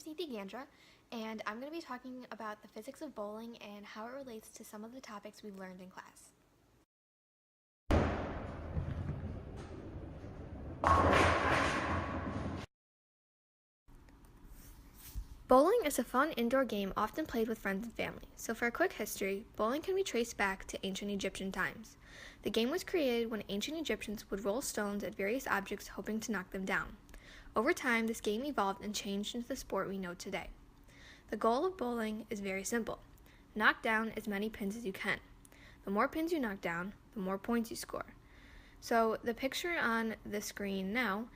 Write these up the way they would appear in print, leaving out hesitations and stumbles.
is Neeti Gandra, and I'm going to be talking about the physics of bowling and how it relates to some of the topics we've learned in class. Bowling is a fun indoor game often played with friends and family. So for a quick history, bowling can be traced back to ancient Egyptian times. The game was created when ancient Egyptians would roll stones at various objects hoping to knock them down. Over time, this game evolved and changed into the sport we know today. The goal of bowling is very simple. Knock down as many pins as you can. The more pins you knock down, the more points you score. So the picture on the screen now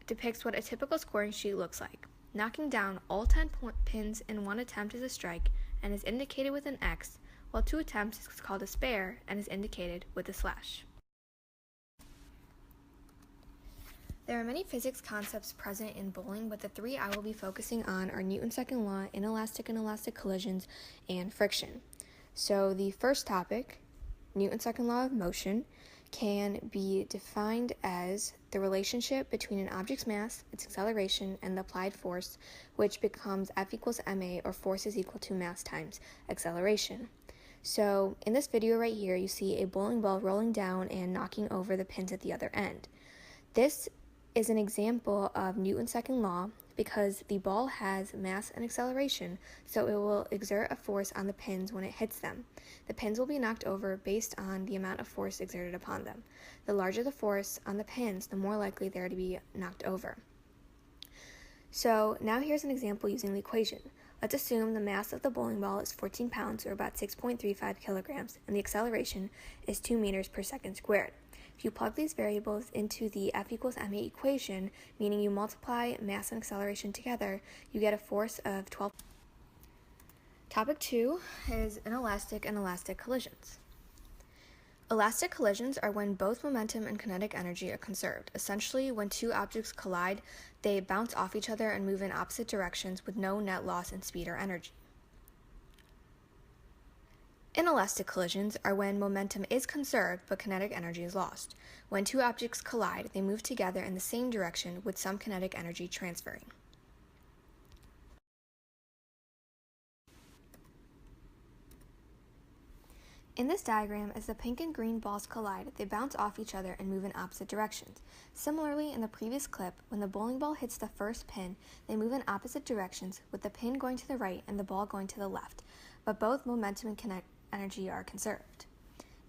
depicts what a typical scoring sheet looks like. Knocking down all 10 pins in one attempt is a strike and is indicated with an X, while 2 attempts is called a spare and is indicated with a slash. There are many physics concepts present in bowling, but the 3 I will be focusing on are Newton's second law, inelastic and elastic collisions, and friction. So the first topic, Newton's second law of motion, can be defined as the relationship between an object's mass, its acceleration, and the applied force, which becomes F equals ma, or force is equal to mass times acceleration. So in this video right here, you see a bowling ball rolling down and knocking over the pins at the other end. This is an example of Newton's second law because the ball has mass and acceleration, so it will exert a force on the pins when it hits them. The pins will be knocked over based on the amount of force exerted upon them. The larger the force on the pins, the more likely they are to be knocked over. So now here's an example using the equation. Let's assume the mass of the bowling ball is 14 pounds, or about 6.35 kilograms, and the acceleration is 2 meters per second squared. If you plug these variables into the F equals ma equation, meaning you multiply mass and acceleration together, you get a force of 12. Topic 2 is inelastic and elastic collisions. Elastic collisions are when both momentum and kinetic energy are conserved. Essentially, when 2 objects collide, they bounce off each other and move in opposite directions with no net loss in speed or energy. Inelastic collisions are when momentum is conserved but kinetic energy is lost. When 2 objects collide, they move together in the same direction with some kinetic energy transferring. In this diagram, as the pink and green balls collide, they bounce off each other and move in opposite directions. Similarly, in the previous clip, when the bowling ball hits the first pin, they move in opposite directions, with the pin going to the right and the ball going to the left, but both momentum and kinetic energy are conserved.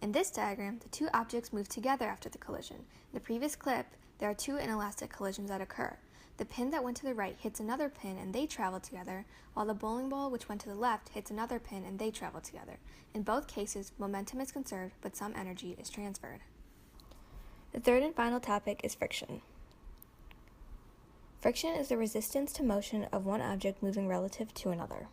In this diagram, the 2 objects move together after the collision. In the previous clip, there are 2 inelastic collisions that occur. The pin that went to the right hits another pin and they travel together, while the bowling ball which went to the left hits another pin and they travel together. In both cases, momentum is conserved, but some energy is transferred. The third and final topic is friction. Friction is the resistance to motion of one object moving relative to another.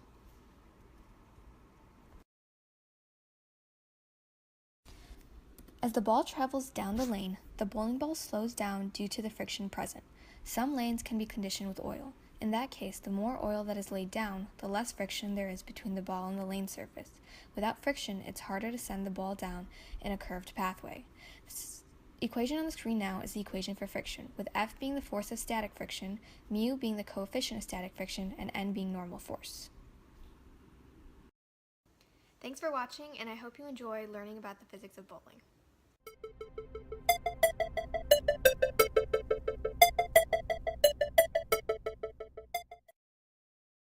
As the ball travels down the lane, the bowling ball slows down due to the friction present. Some lanes can be conditioned with oil. In that case, the more oil that is laid down, the less friction there is between the ball and the lane surface. Without friction, it's harder to send the ball down in a curved pathway. This equation on the screen now is the equation for friction, with F being the force of static friction, mu being the coefficient of static friction, and N being normal force. Thanks for watching, and I hope you enjoy learning about the physics of bowling.